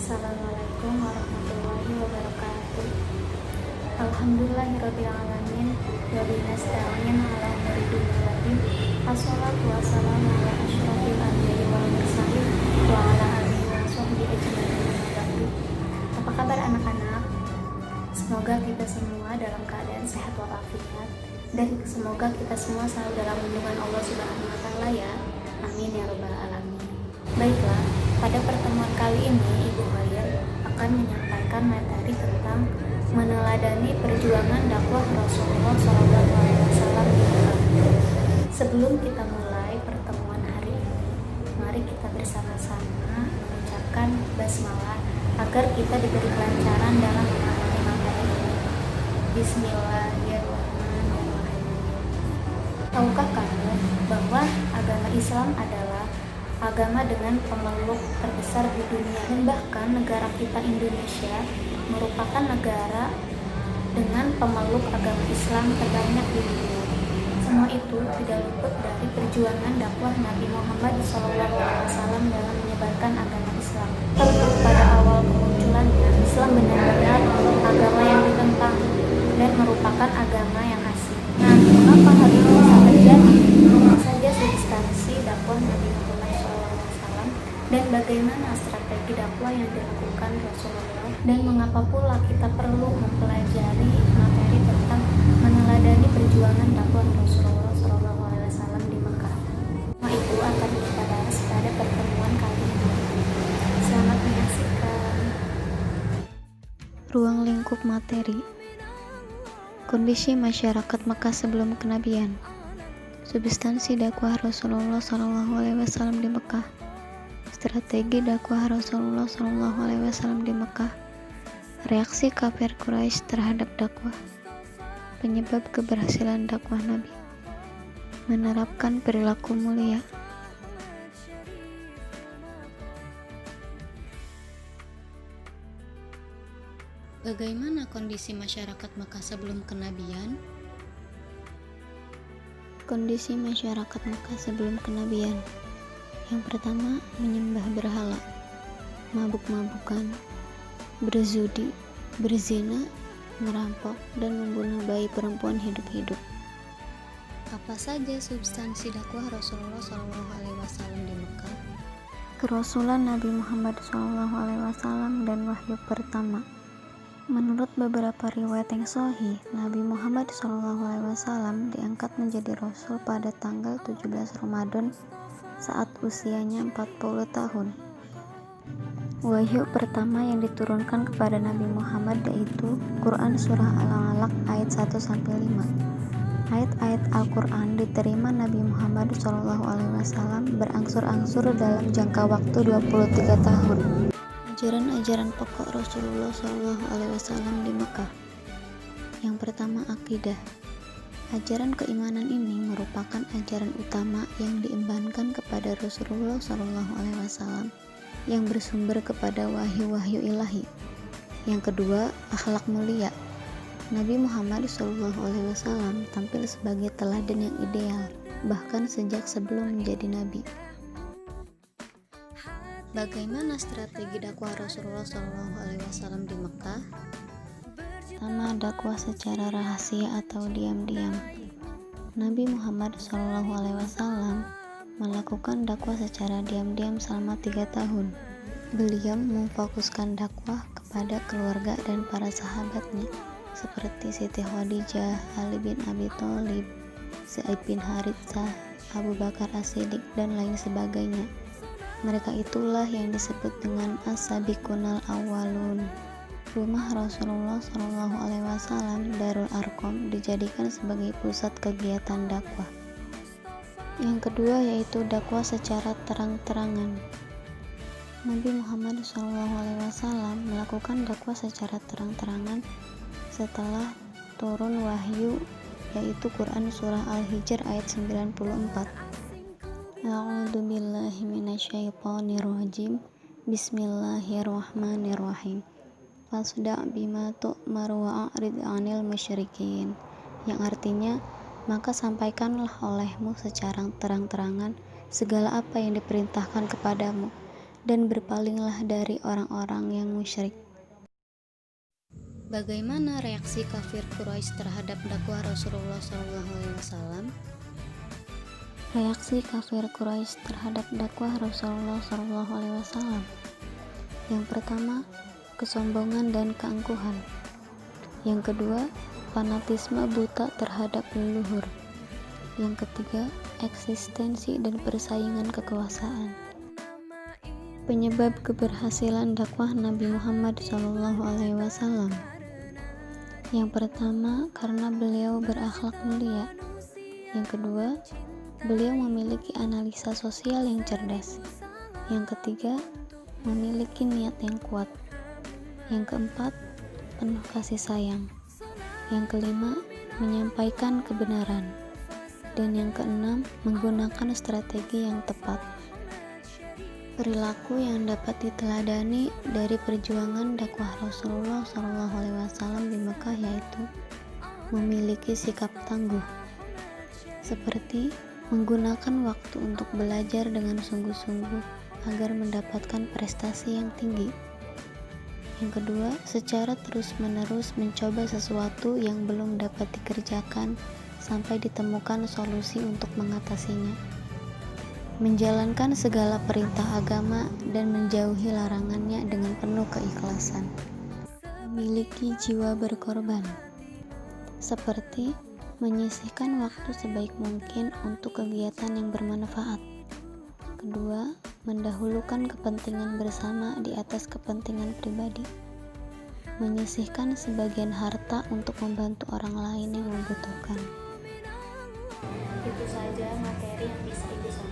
Assalamualaikum warahmatullahi wabarakatuh. Alhamdulillahirabbil alamin wa binasta'in ala umuri dunya waddin. Assalatu wassalamu ala asyrofil anbiya'i wal mursalin wa ala alihi wa sahbihi ajmain. Apa kabar anak-anak? Semoga kita semua dalam keadaan sehat walafiat dan semoga kita semua selalu dalam lindungan Allah Subhanahu wa taala ya. Amin ya rabbal alamin. Baiklah, pada pertemuan kali ini Ibu Khair akan menyampaikan materi tentang meneladani perjuangan dakwah Rasulullah SAW di Mekah. Sebelum kita mulai pertemuan hari ini, mari kita bersama-sama mengucapkan basmalah agar kita diberi kelancaran dalam memahami materi ini. Bismillahirrahmanirrahim. Tahukah kamu bahwa agama Islam adalah agama dengan pemeluk terbesar di dunia, dan bahkan negara kita Indonesia merupakan negara dengan pemeluk agama Islam terbanyak di dunia. Semua itu tidak luput dari perjuangan dakwah Nabi Muhammad SAW dalam menyebarkan agama Islam. Tentu pada awal kemunculannya, Islam benar-benar agama yang ditentang dan merupakan agama yang asing. Nah, mengapa hal itu bisa terjadi? Apa saja substansi dakwah Nabi Muhammad dan bagaimana strategi dakwah yang dilakukan Rasulullah, dan mengapa pula kita perlu mempelajari materi tentang meneladani perjuangan dakwah Rasulullah SAW di Mekah. Semua itu akan kita bahas pada pertemuan kali ini. Selamat menyaksikan. Ruang lingkup materi. Kondisi masyarakat Mekah sebelum kenabian. Substansi dakwah Rasulullah SAW di Mekah. Strategi dakwah Rasulullah SAW di Mekah. Reaksi kafir Quraisy terhadap dakwah. Penyebab keberhasilan dakwah Nabi. Menerapkan perilaku mulia. Bagaimana kondisi masyarakat Mekah sebelum kenabian? Kondisi masyarakat Mekah sebelum kenabian. Yang pertama, menyembah berhala, mabuk-mabukan, berzudi, berzina, merampok, dan membunuh bayi perempuan hidup-hidup. Apa saja substansi dakwah Rasulullah SAW di Mekah? Kerasulan Nabi Muhammad SAW dan wahyu pertama. Menurut beberapa riwayat yang sahih, Nabi Muhammad SAW diangkat menjadi Rasul pada tanggal 17 Ramadan saat usianya 40 tahun. Wahyu pertama yang diturunkan kepada Nabi Muhammad yaitu Quran Surah Al-Alaq ayat 1-5. Ayat-ayat Al-Quran diterima Nabi Muhammad SAW berangsur-angsur dalam jangka waktu 23 tahun. Ajaran-ajaran pokok Rasulullah SAW di Mekah. Yang pertama, akidah. Ajaran keimanan ini merupakan ajaran utama yang diembankan kepada Rasulullah SAW yang bersumber kepada wahyu-wahyu ilahi. Yang kedua, akhlak mulia. Nabi Muhammad SAW tampil sebagai teladan yang ideal, bahkan sejak sebelum menjadi nabi. Bagaimana strategi dakwah Rasulullah SAW di Mekah? Pertama, dakwah secara rahasia atau diam-diam. Nabi Muhammad SAW melakukan dakwah secara diam-diam selama 3 tahun. Beliau memfokuskan dakwah kepada keluarga dan para sahabatnya seperti Siti Khadijah, Ali bin Abi Thalib, Zaid bin Haritsah, Abu Bakar As-Siddiq, dan lain sebagainya. Mereka itulah yang disebut dengan as-sabiqunal awwalun. Rumah Rasulullah SAW, Darul Arqam, dijadikan sebagai pusat kegiatan dakwah. Yang kedua yaitu dakwah secara terang-terangan. Nabi Muhammad SAW melakukan dakwah secara terang-terangan setelah turun wahyu yaitu Quran Surah Al-Hijr ayat 94. A'udzu billahi minasyaitonir rajim. Bismillahirrahmanirrahim. Fasda' bima tu'mar wa a'rid 'anil musyrikin, yang artinya, maka sampaikanlah olehmu secara terang-terangan segala apa yang diperintahkan kepadamu, dan berpalinglah dari orang-orang yang musyrik. Bagaimana reaksi kafir Quraisy terhadap dakwah Rasulullah SAW? Reaksi kafir Quraisy terhadap dakwah Rasulullah SAW. Yang pertama, kesombongan dan keangkuhan. Yang kedua, fanatisme buta terhadap leluhur. Yang ketiga, eksistensi dan persaingan kekuasaan. Penyebab keberhasilan dakwah Nabi Muhammad SAW. Yang pertama, karena beliau berakhlak mulia. Yang kedua, beliau memiliki analisa sosial yang cerdas. Yang ketiga, memiliki niat yang kuat. Yang keempat, penuh kasih sayang. Yang kelima, menyampaikan kebenaran. Dan yang keenam, menggunakan strategi yang tepat. Perilaku yang dapat diteladani dari perjuangan dakwah Rasulullah SAW di Mekah yaitu memiliki sikap tangguh, seperti menggunakan waktu untuk belajar dengan sungguh-sungguh agar mendapatkan prestasi yang tinggi. Yang kedua, secara terus-menerus mencoba sesuatu yang belum dapat dikerjakan sampai ditemukan solusi untuk mengatasinya. Menjalankan segala perintah agama dan menjauhi larangannya dengan penuh keikhlasan. Memiliki jiwa berkorban, seperti menyisihkan waktu sebaik mungkin untuk kegiatan yang bermanfaat. Kedua, mendahulukan kepentingan bersama di atas kepentingan pribadi. Menyisihkan sebagian harta untuk membantu orang lain yang membutuhkan. Itu saja materi yang bisa Ibu sampaikan.